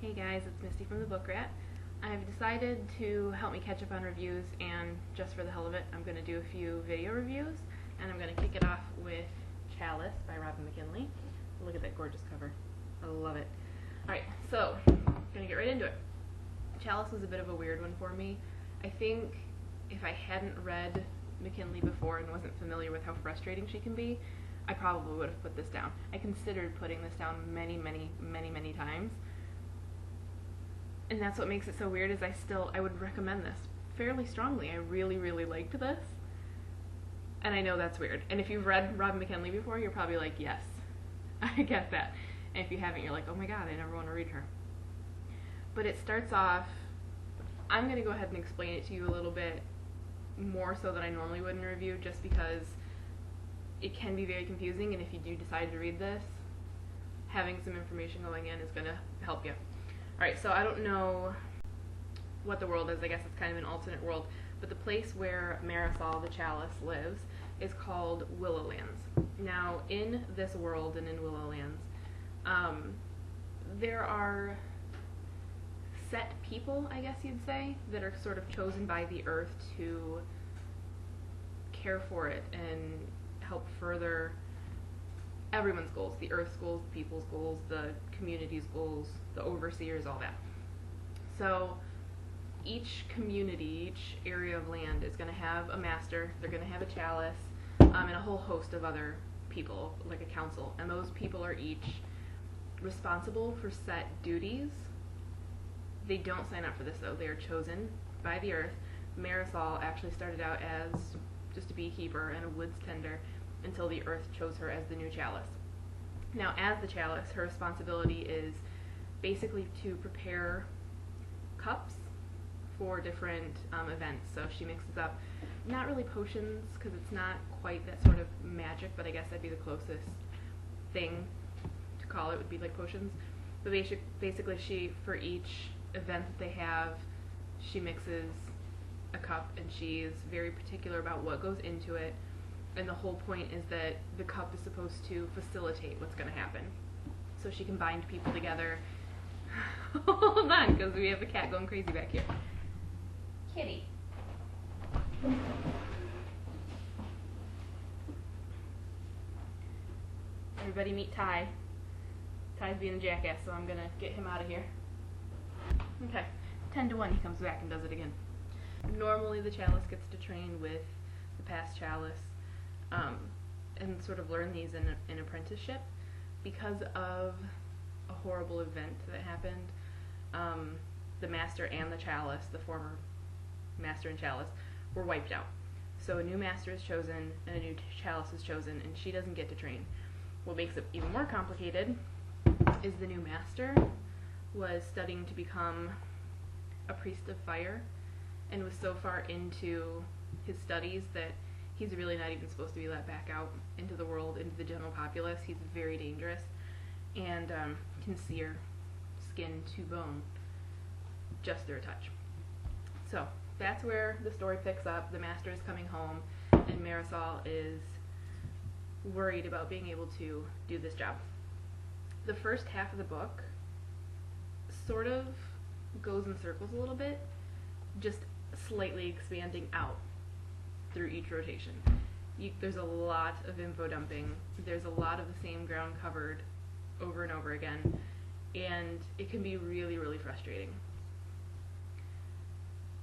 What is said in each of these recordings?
Hey guys, it's Misty from the Book Rat. I've decided to help me catch up on reviews, and just for the hell of it, I'm going to do a few video reviews, and I'm going to kick it off with Chalice by Robin McKinley. Look at that gorgeous cover. I love it. Alright, so, I'm going to get right into it. Chalice was a bit of a weird one for me. I think if I hadn't read McKinley before and wasn't familiar with how frustrating she can be, I probably would have put this down. I considered putting this down many times. And that's what makes it so weird, is I would recommend this fairly strongly. I really liked this. And I know that's weird. And if you've read Robin McKinley before, you're probably like, yes, I get that. And if you haven't, you're like, oh my god, I never want to read her. But it starts off, I'm going to go ahead and explain it to you a little bit more so than I normally would in a review, just because it can be very confusing, and if you do decide to read this, having some information going in is going to help you. Alright, so I don't know what the world is. I guess it's kind of an alternate world, but the place where Marisol the Chalice lives is called Willowlands. Now, in this world and in Willowlands, there are set people, I guess you'd say, that are sort of chosen by the earth to care for it and help further everyone's goals, the earth's goals, the people's goals, the community's goals, the overseers, all that. So each community, each area of land is going to have a master, they're going to have a chalice, and a whole host of other people, like a council, and those people are each responsible for set duties. They don't sign up for this though, they are chosen by the earth. Marisol actually started out as just a beekeeper and a woods tender until the earth chose her as the new chalice. Now, as the chalice, her responsibility is basically to prepare cups for different events. So she mixes up, not really potions, because it's not quite that sort of magic, but I guess that'd be the closest thing to call it, would be like potions. But basically she, for each event that they have, she mixes a cup, and she is very particular about what goes into it. And the whole point is that the cup is supposed to facilitate what's going to happen. So she can bind people together. Hold on, because we have a cat going crazy back here. Kitty. Everybody meet Ty. Ty's being a jackass, so I'm going to get him out of here. Okay, 10 to 1 he comes back and does it again. Normally the chalice gets to train with the past chalice, and sort of learn these in an apprenticeship. Because of a horrible event that happened, the master and the chalice, the former master and chalice, were wiped out. So a new master is chosen and a new chalice is chosen, and she doesn't get to train. What makes it even more complicated is the new master was studying to become a priest of fire, and was so far into his studies that he's really not even supposed to be let back out into the world, into the general populace. He's very dangerous and can sear skin to bone just through a touch. So that's where the story picks up. The master is coming home, and Marisol is worried about being able to do this job. The first half of the book sort of goes in circles a little bit, just slightly expanding out through each rotation. There's a lot of info dumping, there's a lot of the same ground covered over and over again, and it can be really frustrating.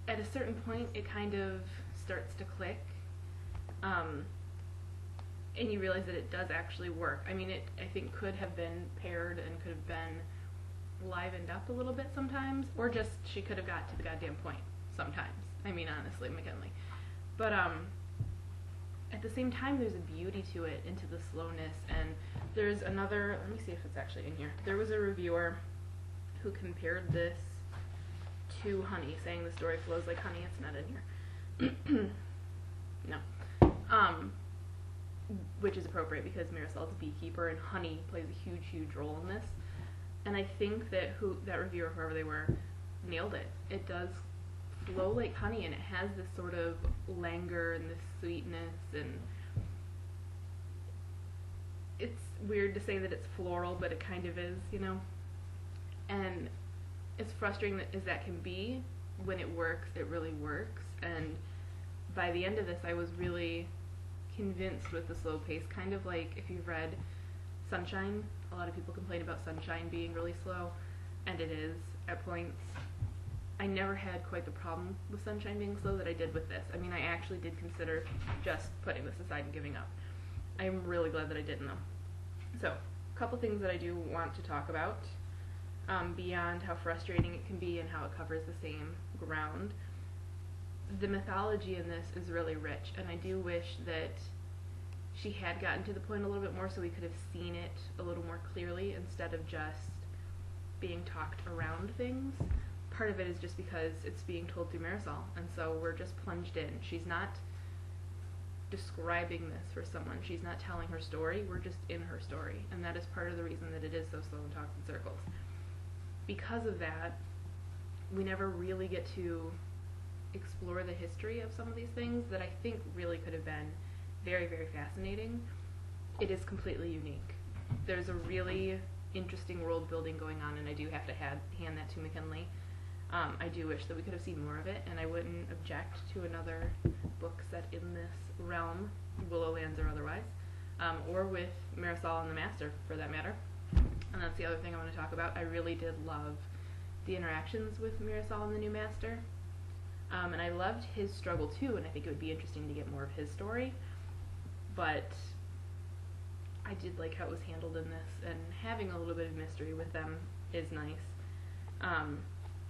At a certain point it kind of starts to click, and you realize that it does actually work. I mean, it, I think, could have been paired and could have been livened up a little bit sometimes, or just she could have got to the goddamn point sometimes. I mean, honestly, McKinley. But at the same time, there's a beauty to it, into the slowness, and there's another, let me see if it's actually in here. There was a reviewer who compared this to honey, saying the story flows like honey. It's not in here. No. Which is appropriate, because Marisol's a beekeeper, and honey plays a huge role in this. And I think that that reviewer, whoever they were, nailed it. It does flow like honey, and it has this sort of languor and this sweetness, and it's weird to say that it's floral, but it kind of is, you know. And frustrating as that can be, when it works, it really works. And by the end of this, I was really convinced with the slow pace, kind of like if you've read Sunshine. A lot of people complain about Sunshine being really slow, and it is at points. I never had quite the problem with Sunshine being slow that I did with this. I mean, I actually did consider just putting this aside and giving up. I'm really glad that I didn't, though. So, a couple things that I do want to talk about, beyond how frustrating it can be and how it covers the same ground. The mythology in this is really rich, and I do wish that she had gotten to the point a little bit more so we could have seen it a little more clearly instead of just being talked around things. Part of it is just because it's being told through Marisol, and so we're just plunged in. She's not describing this for someone. She's not telling her story. We're just in her story, and that is part of the reason that it is so slow and talks in circles. Because of that, we never really get to explore the history of some of these things that I think really could have been very, very fascinating. It is completely unique. There's a really interesting world building going on, and I do have to hand that to McKinley. I do wish that we could have seen more of it, and I wouldn't object to another book set in this realm, Willowlands or otherwise, or with Marisol and the Master, for that matter. And that's the other thing I want to talk about. I really did love the interactions with Marisol and the new Master, and I loved his struggle too, and I think it would be interesting to get more of his story, but I did like how it was handled in this, and having a little bit of mystery with them is nice.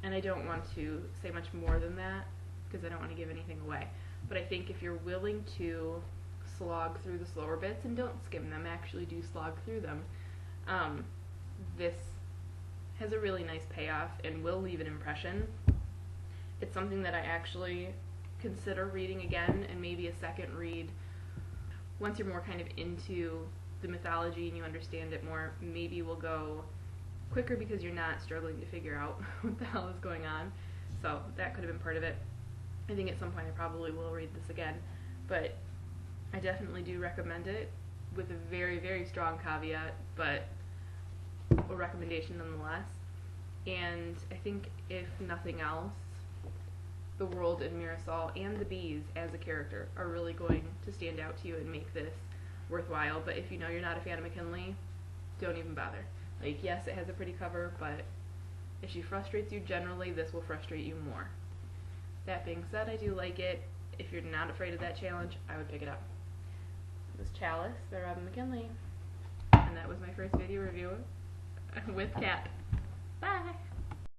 And I don't want to say much more than that, because I don't want to give anything away. But I think if you're willing to slog through the slower bits, and don't skim them, actually do slog through them, this has a really nice payoff and will leave an impression. It's something that I actually consider reading again, and maybe a second read. Once you're more kind of into the mythology and you understand it more, maybe we'll go quicker because you're not struggling to figure out what the hell is going on. So that could have been part of it. I think at some point I probably will read this again, but I definitely do recommend it with a very, very strong caveat, but a recommendation nonetheless. And I think if nothing else, the world in Marisol and the bees as a character are really going to stand out to you and make this worthwhile. But if you know you're not a fan of McKinley, don't even bother. Like, yes, it has a pretty cover, but if she frustrates you generally, this will frustrate you more. That being said, I do like it. If you're not afraid of that challenge, I would pick it up. This was Chalice by Robin McKinley, and that was my first video review with Kat.